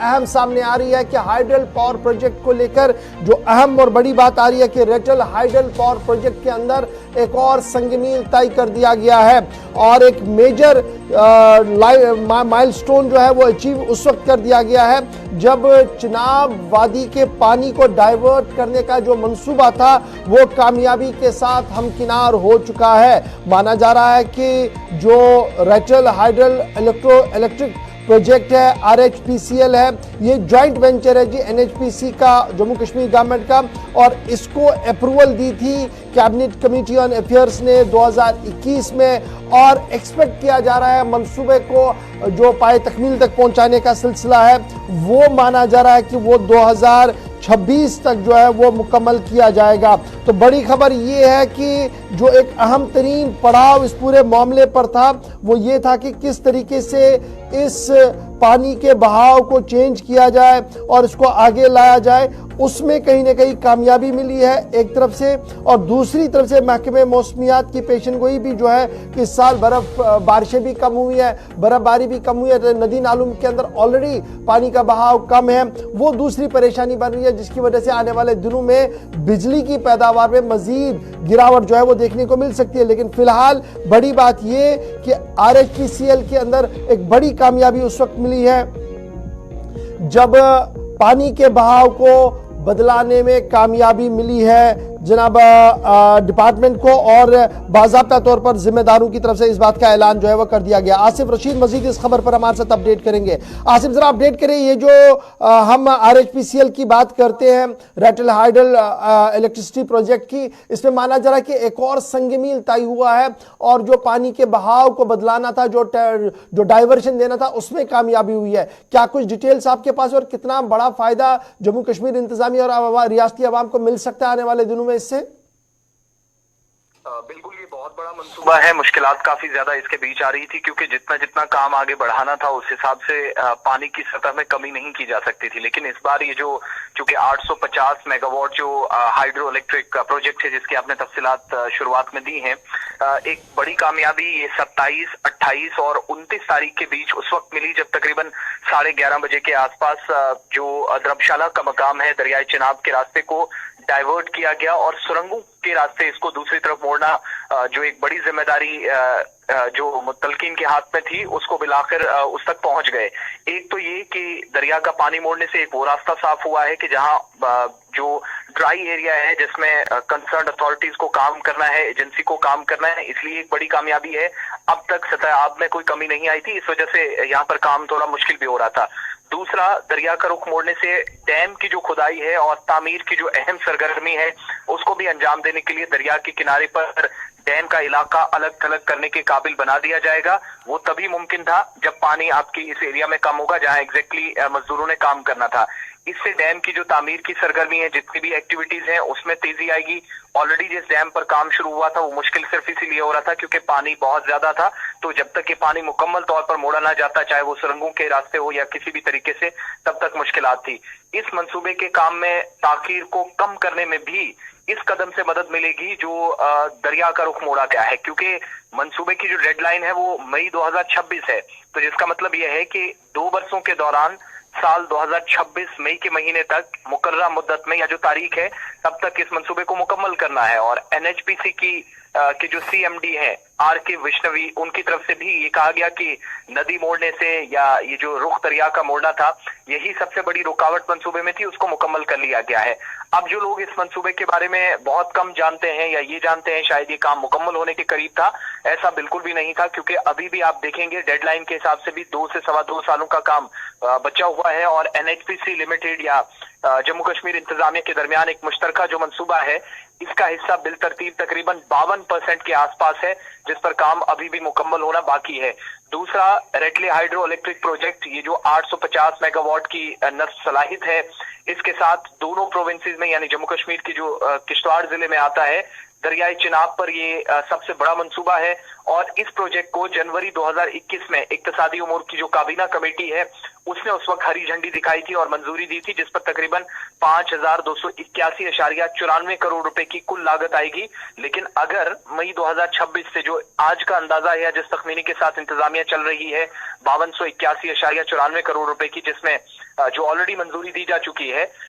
अहम सामने आ रही है कि हाइडल पावर प्रोजेक्ट को लेकर जो अहम और बड़ी बात आ रही है कि रेटल हाइडल पावर प्रोजेक्ट के अंदर एक और संगमील तय कर दिया गया है और एक मेजर माइलस्टोन जो है वो अचीव उस वक्त कर दिया गया है जब चिनाब वादी के पानी को डाइवर्ट करने का जो मंसूबा था वो कामयाबी के साथ हमकिनार हो चुका है। माना जा रहा है कि जो रेटल हाइडल इलेक्ट्रिक प्रोजेक्ट है RHPCL है, ये जॉइंट वेंचर है जी NHPC का, जम्मू कश्मीर गवर्नमेंट का, और इसको अप्रूवल दी थी कैबिनेट कमेटी ऑन अफेयर्स ने 2021 में और एक्सपेक्ट किया जा रहा है मंसूबे को जो पाए तकमील तक पहुंचाने का सिलसिला है वो माना जा रहा है कि वो 2026 तक जो है वो मुकम्मल किया जाएगा। तो बड़ी खबर ये है कि जो एक अहम तरीन पड़ाव इस पूरे मामले पर था वो ये था कि किस तरीके से इस पानी के बहाव को चेंज किया जाए और इसको आगे लाया जाए, उसमें कहीं ना कहीं कामयाबी मिली है एक तरफ से, और दूसरी तरफ से महकमे मौसमियात की पेशन गोई भी जो है कि इस साल बारिशें भी कम हुई है, बर्फबारी भी कम हुई है, नदी नालों के अंदर ऑलरेडी पानी का बहाव कम है, वो दूसरी परेशानी बन रही है जिसकी वजह से आने वाले दिनों में बिजली की पैदावार में मजीद गिरावट जो है वो देखने को मिल सकती है। लेकिन फिलहाल बड़ी बात ये कि RHPCL के अंदर एक बड़ी कामयाबी उस वक्त मिली है जब पानी के बहाव को बदलाने में कामयाबी मिली है जनाब डिपार्टमेंट को, और बाज़ाब्ता तौर पर जिम्मेदारों की तरफ से इस बात का ऐलान जो है वो कर दिया गया। आसिफ रशीद मजीद इस खबर पर हमारे साथ अपडेट करेंगे। आसिफ जरा अपडेट करें, ये जो हम RHPCL की बात करते हैं रेटल हाइडल इलेक्ट्रिसिटी प्रोजेक्ट की, इसमें माना जा रहा है कि एक और संगमील तय हुआ है और जो पानी के बहाव को बदलाना था, जो डाइवर्शन देना था, उसमें कामयाबी हुई है। क्या कुछ डिटेल्स आपके पास और कितना बड़ा फायदा जम्मू कश्मीर इंतजामिया और रियासती अवाम को मिल सकता है आने वाले दिनों में इससे? बिल्कुल, ये बहुत बड़ा मंसूबा है। मुश्किलात काफी ज्यादा इसके बीच आ रही थी क्योंकि जितना जितना काम आगे बढ़ाना था उस हिसाब से पानी की सतह में कमी नहीं की जा सकती थी। लेकिन इस बार ये जो चूंकि 850 मेगावाट जो हाइड्रो इलेक्ट्रिक प्रोजेक्ट है जिसकी आपने तफसीलात शुरुआत में दी हैं, एक बड़ी कामयाबी ये 27, 28 और 29 तारीख के बीच उस वक्त मिली जब तकरीबन 11:30 बजे के आसपास जो द्रबशाला का मकाम है दरियाई चिनाब के रास्ते को डाइवर्ट किया गया और सुरंगों के रास्ते इसको दूसरी तरफ मोड़ना जो एक बड़ी जिम्मेदारी जो मुतलकिन के हाथ में थी उसको बिलाकर उस तक पहुंच गए। एक तो ये कि दरिया का पानी मोड़ने से एक वो रास्ता साफ हुआ है कि जहां जो ड्राई एरिया है जिसमें कंसर्न अथॉरिटीज को काम करना है, एजेंसी को काम करना है, इसलिए एक बड़ी कामयाबी है। अब तक सतह आब में कोई कमी नहीं आई थी, इस वजह से यहाँ पर काम थोड़ा मुश्किल भी हो रहा था। दूसरा, दरिया का रुख मोड़ने से डैम की जो खुदाई है और तामीर की जो अहम सरगर्मी है उसको भी अंजाम देने के लिए दरिया के किनारे पर डैम का इलाका अलग थलग करने के काबिल बना दिया जाएगा। वो तभी मुमकिन था जब पानी आपकी इस एरिया में कम होगा जहां एग्जैक्टली मजदूरों ने काम करना था। इससे डैम की जो तामीर की सरगर्मी है, जितनी भी एक्टिविटीज हैं उसमें तेजी आएगी। ऑलरेडी जिस डैम पर काम शुरू हुआ था वो मुश्किल सिर्फ इसीलिए हो रहा था क्योंकि पानी बहुत ज्यादा था, तो जब तक ये पानी मुकम्मल तौर पर मोड़ा ना जाता, चाहे वो सुरंगों के रास्ते हो या किसी भी तरीके से, तब तक मुश्किलात थी। इस मंसूबे के काम में ताखीर को कम करने में भी इस कदम से मदद मिलेगी जो दरिया का रुख मोड़ा गया है, क्योंकि मंसूबे की जो डेडलाइन है वो मई 2026 है। तो जिसका मतलब यह है कि 2 वर्षों के दौरान साल 2026 मई के महीने तक मुकर्रर मुद्दत में या जो तारीख है तब तक इस मंसूबे को मुकम्मल करना है। और NHPC की जो CMD है RK विष्णवी, उनकी तरफ से भी ये कहा गया कि नदी मोड़ने से या ये जो रुख दरिया का मोड़ना था यही सबसे बड़ी रुकावट मंसूबे में थी, उसको मुकम्मल कर लिया गया है। अब जो लोग इस मंसूबे के बारे में बहुत कम जानते हैं या ये जानते हैं शायद ये काम मुकम्मल होने के करीब था, ऐसा बिल्कुल भी नहीं था, क्योंकि अभी भी आप देखेंगे डेडलाइन के हिसाब से भी 2 से सवा 2 सालों का काम बचा हुआ है। और NHPC लिमिटेड या जम्मू कश्मीर इंतजामिया के दरमियान एक मुश्तरका जो मंसूबा है इसका हिस्सा बिल तरतीब तकरीबन 52% के आसपास है, जिस पर काम अभी भी मुकम्मल होना बाकी है। दूसरा, रेटले हाइड्रो इलेक्ट्रिक प्रोजेक्ट, ये जो 850 मेगावाट की नस्ब सलाहियत है, इसके साथ दोनों प्रोविंसेस में यानी जम्मू कश्मीर की जो किश्तवाड़ जिले में आता है, दरियाई चिनाब पर ये सबसे बड़ा मंसूबा है। और इस प्रोजेक्ट को जनवरी 2021 में इक्तिसादी उमूर की जो काबीना कमेटी है उसने उस वक्त हरी झंडी दिखाई थी और मंजूरी दी थी, जिस पर तकरीबन 5281.94 करोड़ रुपए की कुल लागत आएगी। लेकिन अगर मई 2026 से जो आज का अंदाजा है जिस तखमीनी के साथ इंतजामिया चल रही है 5281.94 करोड़ रुपए की, जिसमें जो ऑलरेडी मंजूरी दी जा चुकी है,